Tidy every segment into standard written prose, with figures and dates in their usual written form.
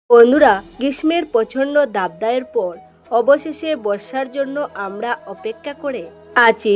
বন্ধুরা, গ্রীষ্মের প্রচণ্ড দাবদাহের পর অবশেষে বর্ষার জন্য আমরা অপেক্ষা করে আছি।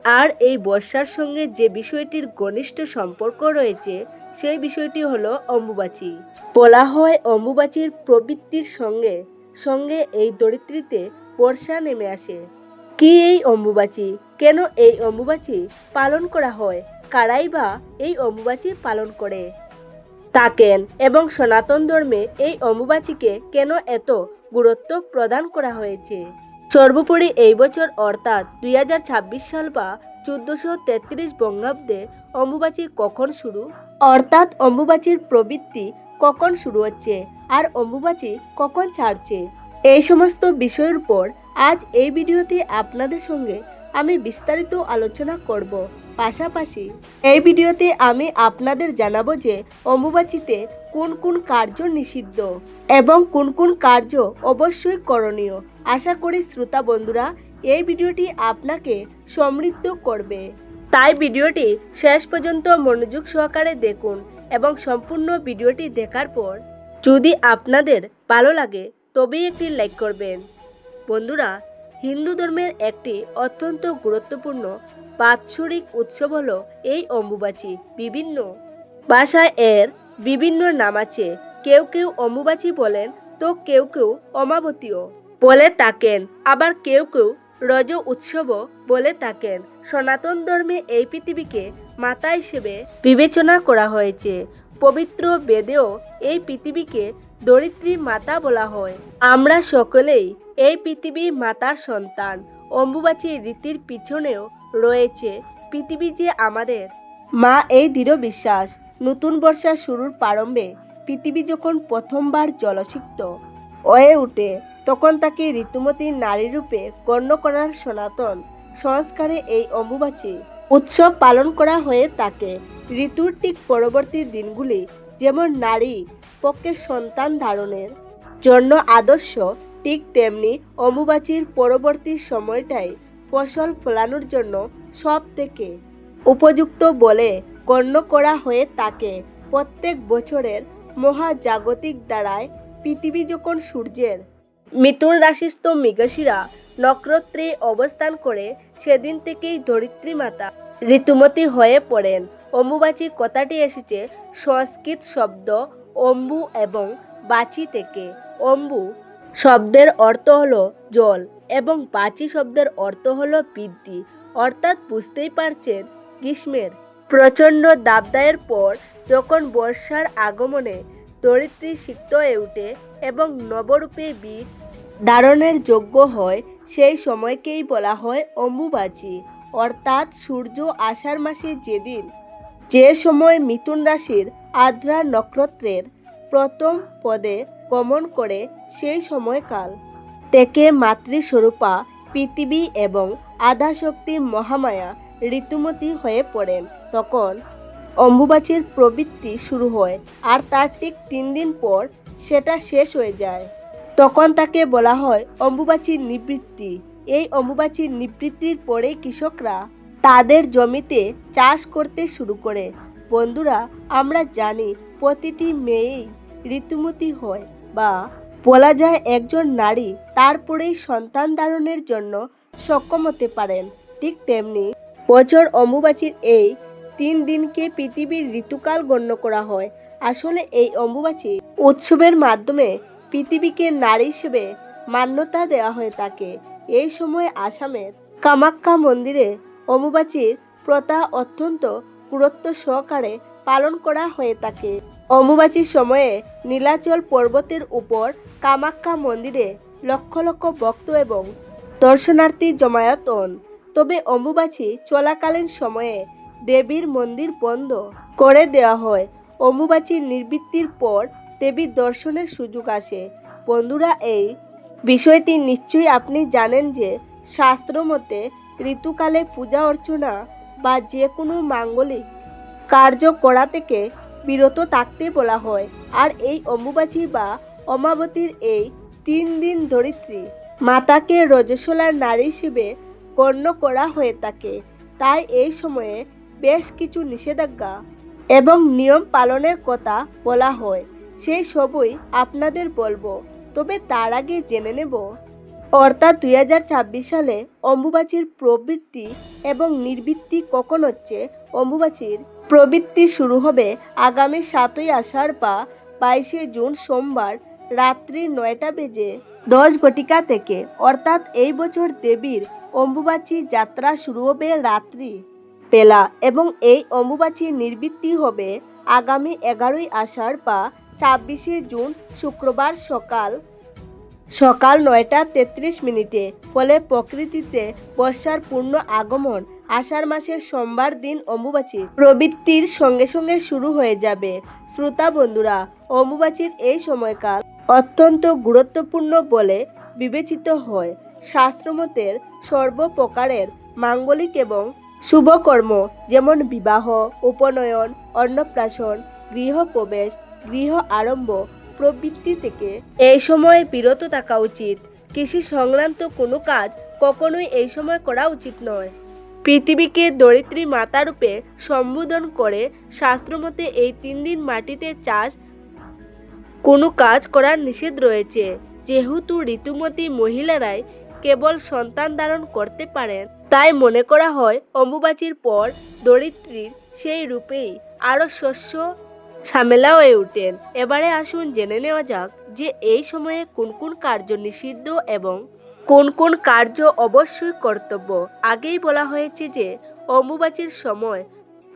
আর এই বর্ষার সঙ্গে যে বিষয়টির ঘনিষ্ঠ সম্পর্ক রয়েছে সেই বিষয়টি হলো অম্বুবাচী। বলা হয় অম্বুবাচীর প্রবৃত্তির সঙ্গে সঙ্গে এই ধরিত্রীতে বর্ষা নেমে আসে। কি এই অম্বুবাচী, কেন এই অম্বুবাচী পালন করা হয়, কারাই বা এই অম্বুবাচী পালন করে থাকেন এবং সনাতন ধর্মে এই অম্বুবাচীকে কেন এত গুরুত্ব প্রদান করা হয়েছে। সর্বোপরি এই বছর অর্থাৎ 2026 সাল বা 1433 বঙ্গাব্দে অম্বুবাচী কখন শুরু, অর্থাৎ অম্বুবাচীর প্রবৃত্তি কখন শুরু হচ্ছে আর অম্বুবাচী কখন ছাড়ছে, এই সমস্ত বিষয়ের উপর আজ এই ভিডিওতে আপনাদের সঙ্গে আমি বিস্তারিত আলোচনা করব। পাশাপাশি এই ভিডিওতে আমি আপনাদের জানাবো যে অম্বুবাচীতে কোন কোন কার্য নিষিদ্ধ এবং কোন কোন কার্য অবশ্যই করণীয়। আশা করি শ্রোতা বন্ধুরা এই ভিডিওটি আপনাকে সমৃদ্ধ করবে, তাই ভিডিওটি শেষ পর্যন্ত মনোযোগ সহকারে দেখুন এবং সম্পূর্ণ ভিডিওটি দেখার পর যদি আপনাদের ভালো লাগে তবেই একটি লাইক করবেন। বন্ধুরা, হিন্দু ধর্মের একটি অত্যন্ত গুরুত্বপূর্ণ বাৎসরিক উৎসব হলো এই অম্বুবাচী। বিভিন্ন ভাষায় এর বিভিন্ন নাম আছে। কেউ কেউ অম্বুবাচী বলেন তো কেউ কেউ অমাবতীও বলে থাকেন, আবার কেউ কেউ রজ উৎসবও বলে থাকেন। সনাতন ধর্মে এই পৃথিবীকে মাতা হিসেবে বিবেচনা করা হয়েছে। পবিত্র বেদেও এই পৃথিবীকে ধরিত্রী মাতা বলা হয়। আমরা সকলেই এই পৃথিবী মাতার সন্তান। অম্বুবাচী রীতির পিছনেও রয়েছে পৃথিবী যে আমাদের মা, এই দৃঢ় বিশ্বাস। নতুন বর্ষা শুরুর প্রারম্ভে পৃথিবী যখন প্রথমবার জলসিক্ত হয়ে ওঠে তখন তাকে ঋতুমতী নারী রূপে গণ্য করার সনাতন সংস্কারে এই অম্বুবাচী উৎসব পালন করা হয়ে থাকে। ঋতুর ঠিক পরবর্তী দিনগুলি যেমন নারী পক্ষে সন্তান ধারণের জন্য আদর্শ, ঠিক তেমনি অম্বুবাচীর পরবর্তী সময়টাই ফসল ফলানোর জন্য সব থেকে উপযুক্ত বলে গণ্য করা হয়ে থাকে। প্রত্যেক বছরের মহাজাগতিক দ্বারায় পৃথিবী যখন সূর্যের মিথুন রাশিস্থ মৃগশিরা নক্ষত্রে অবস্থান করে সেদিন থেকেই ধরিত্রী মাতা ঋতুমতী হয়ে পড়েন। অম্বুবাচী কথাটি এসেছে সংস্কৃত শব্দ অম্বু এবং বাচী থেকে। অম্বু শব্দের অর্থ হলো জল এবং বাচী শব্দের অর্থ হলো বৃদ্ধি। অর্থাৎ বুঝতেই পারছেন, গ্রীষ্মের প্রচণ্ড দাবদাহের পর যখন বর্ষার আগমনে ধরিত্রী সিক্ত হয়ে ওঠে এবং নবরূপে বীজ ধারণের যোগ্য হয়, সেই সময়কেই বলা হয় অম্বুবাচী। অর্থাৎ সূর্য আষাঢ় মাসে যেদিন যে সময় মিথুন রাশির আদ্রা নক্ষত্রের প্রথম পদে গমন করে সেই সময়কাল থেকে মাতৃস্বরূপা পৃথিবী এবং আধাশক্তি মহামায়া ঋতুমতী হয়ে পড়েন, তখন অম্বুবাচীর প্রবৃত্তি শুরু হয় আর তার ঠিক 3 দিন পর সেটা শেষ হয়ে যায়। তখন তাকে বলা হয় অম্বুবাচীর নিবৃত্তি। এই অম্বুবাচীর নিবৃত্তির পরেই কৃষকরা তাদের জমিতে চাষ করতে শুরু করে। বন্ধুরা, আমরা জানি প্রতিটি মেয়েই ঋতুমতী হয়, বা বলা যায় একজন নারী তারপরেই সন্তান ধারণের জন্য সক্ষম হতে পারেন। ঠিক তেমনি বছর অম্বুবাচীর এই 3 দিনকে পৃথিবীর ঋতুকাল গণ্য করা হয়। আসলে এই অম্বুবাচী উৎসবের মাধ্যমে পৃথিবীকে নারী হিসেবে মান্যতা দেওয়া হয়ে থাকে। এই সময় আসামের কামাখ্যা মন্দিরে অম্বুবাচীর প্রথা অত্যন্ত গুরুত্ব সহকারে পালন করা হয়ে থাকে। অম্বুবাচীর সময়ে নীলাচল পর্বতের উপর কামাখ্যা মন্দিরে লক্ষ লক্ষ ভক্ত এবং দর্শনার্থী জমায়েত হন। তবে অম্বুবাচী চলাকালীন সময়ে দেবীর মন্দির বন্ধ করে দেওয়া হয়। অম্বুবাচীর নিবৃত্তির পর দেবীর দর্শনের সুযোগ আসে। বন্ধুরা, এই বিষয়টি নিশ্চয়ই আপনি জানেন যে শাস্ত্র মতে ঋতুকালে পূজা অর্চনা বা যে কোনো মাঙ্গলিক কার্য করা থেকে বিরত থাকতে বলা হয়। আর এই অম্বুবাচী বা অমাবতীর এই 3 দিন ধরিত্রী মাতাকে রজস্বলার নারী হিসেবে গণ্য করা হয়ে থাকে। তাই এই সময়ে বেশ কিছু নিষেধাজ্ঞা এবং নিয়ম পালনের কথা বলা হয়। সেই সবই আপনাদের বলবো। তবে তার আগে জেনে নেব অর্থাৎ 2026 সালে অম্বুবাচীর প্রবৃত্তি এবং নিবৃত্তি কখন হচ্ছে। অম্বুবাচীর প্রবৃত্তি শুরু হবে আগামী 7ই আষাঢ় বা 22শে জুন সোমবার রাত্রি 9টা বেজে 10 ঘটিকা থেকে। অর্থাৎ এই বছর দেবীর অম্বুবাচী যাত্রা শুরু হবে রাত্রি বেলা এবং এই অম্বুবাচী নিবৃত্তি হবে আগামী 11ই আষাঢ় বা 26শে জুন শুক্রবার সকাল 9টা 33 মিনিটে। ফলে প্রকৃতিতে বর্ষার পূর্ণ আগমন আষাঢ় মাসের সোমবার দিন অম্বুবাচী প্রবৃত্তির সঙ্গে সঙ্গে শুরু হয়ে যাবে। শ্রোতা বন্ধুরা, অম্বুবাচীর এই সময়কাল অত্যন্ত গুরুত্বপূর্ণ বলে বিবেচিত হয়। শাস্ত্রমতের সর্বপ্রকারের মাঙ্গলিক এবং শুভকর্ম যেমন বিবাহ, উপনয়ন, অন্নপ্রাশন, গৃহপ্রবেশ, গৃহ আরম্ভ প্রবৃত্তি থেকে এই সময় বিরত থাকা উচিত। কৃষি সংক্রান্ত কোনো কাজ কখনোই এই সময় করা উচিত নয়। পৃথিবীকে ধরিত্রী মাতা রূপে সম্বোধন করে শাস্ত্রমতে এই 3 দিন মাটিতে চাষ কোনো কাজ করার নিষেধ রয়েছে। যেহেতু ঋতুমতী মহিলারাই কেবল সন্তান ধারণ করতে পারেন, তাই মনে করা হয় অম্বুবাচীর পর ধরিত্রীর সেই রূপেই আরও শস্য ঝামেলা হয়ে ওঠেন। এবারে আসুন জেনে নেওয়া যাক যে এই সময়ে কোন কোন কার্য নিষিদ্ধ এবং কোন কোন কার্য অবশ্যই কর্তব্য। আগেই বলা হয়েছে যে অম্বুবাচীর সময়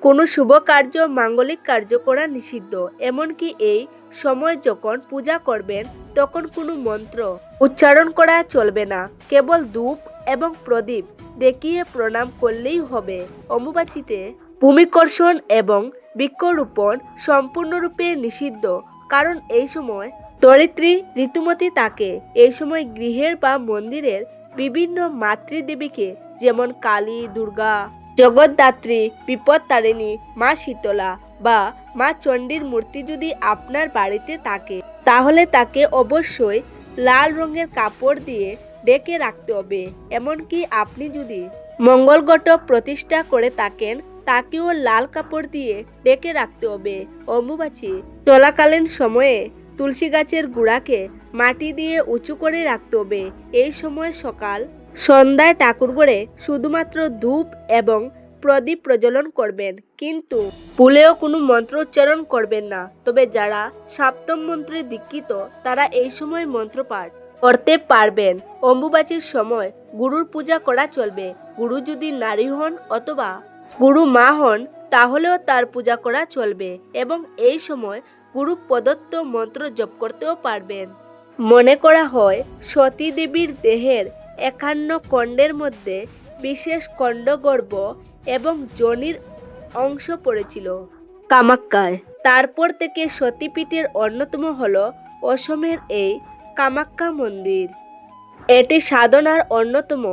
কোনো শুভ কার্য, মাঙ্গলিক কার্য করা নিষিদ্ধ। এমনকি এই সময় যখন পূজা করবেন তখন কোনো মন্ত্র উচ্চারণ করা চলবে না। কেবল ধূপ এবং প্রদীপ দেখিয়ে প্রণাম করলেই হবে। অম্বুবাচীতে ভূমিকর্ষণ এবং বৃক্ষরোপণ সম্পূর্ণরূপে নিষিদ্ধ, কারণ এই সময় ধরিত্রী ঋতুমতী থাকে। এই সময় গৃহের বা মন্দিরের বিভিন্ন মাতৃদেবীকে যেমন কালী, দুর্গা, জগদ্ধাত্রী, বিপদতারিণী, মা শীতলা বা মা চণ্ডীর মূর্তি যদি আপনার বাড়িতে থাকে তাহলে তাকে অবশ্যই লাল রঙের কাপড় দিয়ে ঢেকে রাখতে হবে। এমনকি আপনি যদি মঙ্গল ঘট প্রতিষ্ঠা করে থাকেন তাকেও লাল কাপড় দিয়ে ঢেকে রাখতে হবে। অম্বুবাচী চলাকালীন সময়ে তুলসী গাছের গুড়াকে মাটি দিয়ে উঁচু করে রাখতে হবে। এই সময় সকাল সন্ধ্যায় ঠাকুরঘরে শুধুমাত্র ধূপ এবং প্রদীপ প্রজ্বলন করবেন, কিন্তু ভুলেও কোনো মন্ত্র উচ্চারণ করবেন না। তবে যারা সপ্তম মন্ত্রে দীক্ষিত তারা এই সময় মন্ত্রপাঠ করতে পারবেন। অম্বুবাচীর সময় গুরুর পূজা করা চলবে। গুরু যদি নারী হন অথবা গুরু মা হন তাহলেও তার পূজা করা চলবে এবং এই সময় গুরু প্রদত্ত মন্ত্র জপ করতেও পারবেন। মনে করা হয় সতী দেবীর দেহের 51 খণ্ডের মধ্যে বিশেষ খণ্ডগর্ভ এবং যোনির অংশ পড়েছিল কামাখ্যায়। তারপর থেকে সতীপীঠের অন্যতম হল অসমের এই কামাখ্যা মন্দির। এটি সাধনার অন্যতম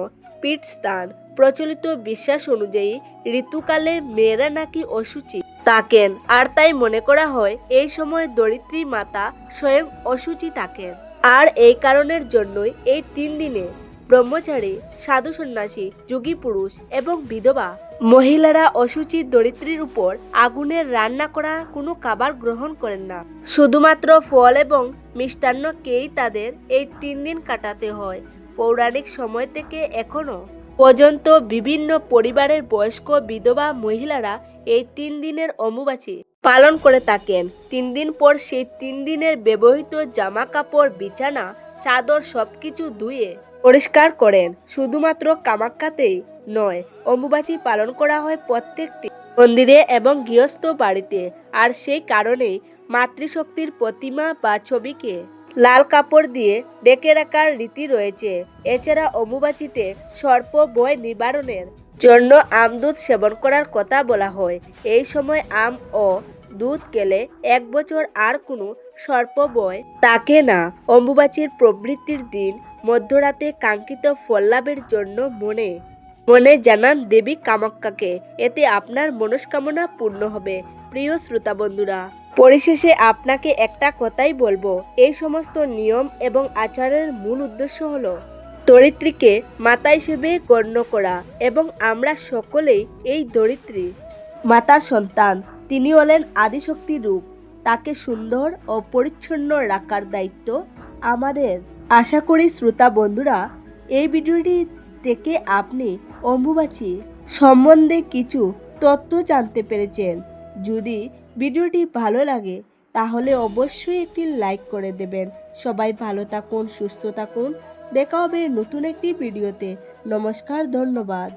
পীঠস্থান। প্রচলিত বিশ্বাস অনুযায়ী ঋতুকালে মেয়েরা নাকি অশুচি থাকেন, আর তাই মনে করা হয় এই সময় ধরিত্রী মাতা স্বয়ং অশুচি থাকেন। আর এই কারণের জন্যই এই 3 দিনে ব্রহ্মচারী, সাধু সন্ন্যাসী, যোগী পুরুষ এবং বিধবা মহিলারা অশুচি ধরিত্রীর উপর আগুনের রান্না করা কোনো খাবার গ্রহণ করেন না। শুধুমাত্র ফল এবং মিষ্টান্নকেই তাদের এই 3 দিন কাটাতে হয়। পৌরাণিক সময় থেকে এখনো পর্যন্ত বিভিন্ন পরিবারের বয়স্ক বিধবা মহিলারা এই 3 দিনের অম্বুবাচী পালন করে থাকেন। 3 দিন পর সেই 3 দিনের ব্যবহৃত জামা কাপড়, বিছানা, চাদর সবকিছু ধুয়ে পরিষ্কার করেন। শুধুমাত্র কামাখ্যাতেই নয়, অম্বুবাচী পালন করা হয় প্রত্যেকটি মন্দিরে এবং গৃহস্থ বাড়িতে। আর সেই কারণেই মাতৃশক্তির প্রতিমা বা ছবিকে লাল কাপড় দিয়ে ঢেকে রাখার রীতি রয়েছে। এছাড়া অম্বুবাচীতে সর্প ভয় নিবারণের জন্য আমদুধ সেবন করার কথা বলা হয়। এই সময় আম ও দুধ খেলে 1 বছর আর কোনো সর্প ভয় থাকে না। অম্বুবাচীর প্রবৃত্তির দিন মধ্যরাতে কাঙ্ক্ষিত ফল লাভের জন্য মনে মনে জানান দেবী কামাখ্যাকে। এতে আপনার মনস্কামনা পূর্ণ হবে। প্রিয় শ্রোতা বন্ধুরা, পরিশেষে আপনাকে একটা কথাই বলবো, এই সমস্ত নিয়ম এবং আচারের মূল উদ্দেশ্য হলো ধরিত্রীকে মাতা হিসেবে গণ্য করা এবং আমরা সকলেই এই ধরিত্রী মাতার সন্তান। তিনি হলেন আদিশক্তি রূপ। তাকে সুন্দর ও পরিচ্ছন্ন রাখার দায়িত্ব আমাদের। আশা করি শ্রোতা বন্ধুরা এই ভিডিওটি থেকে আপনি অম্বুবাচী সম্বন্ধে কিছু তথ্য জানতে পেরেছেন। যদি ভিডিওটি ভালো লাগে তাহলে অবশ্যই একটি লাইক করে দেবেন। সবাই ভালো থাকুন, সুস্থ থাকুন। দেখা হবে নতুন একটি ভিডিওতে। নমস্কার, ধন্যবাদ।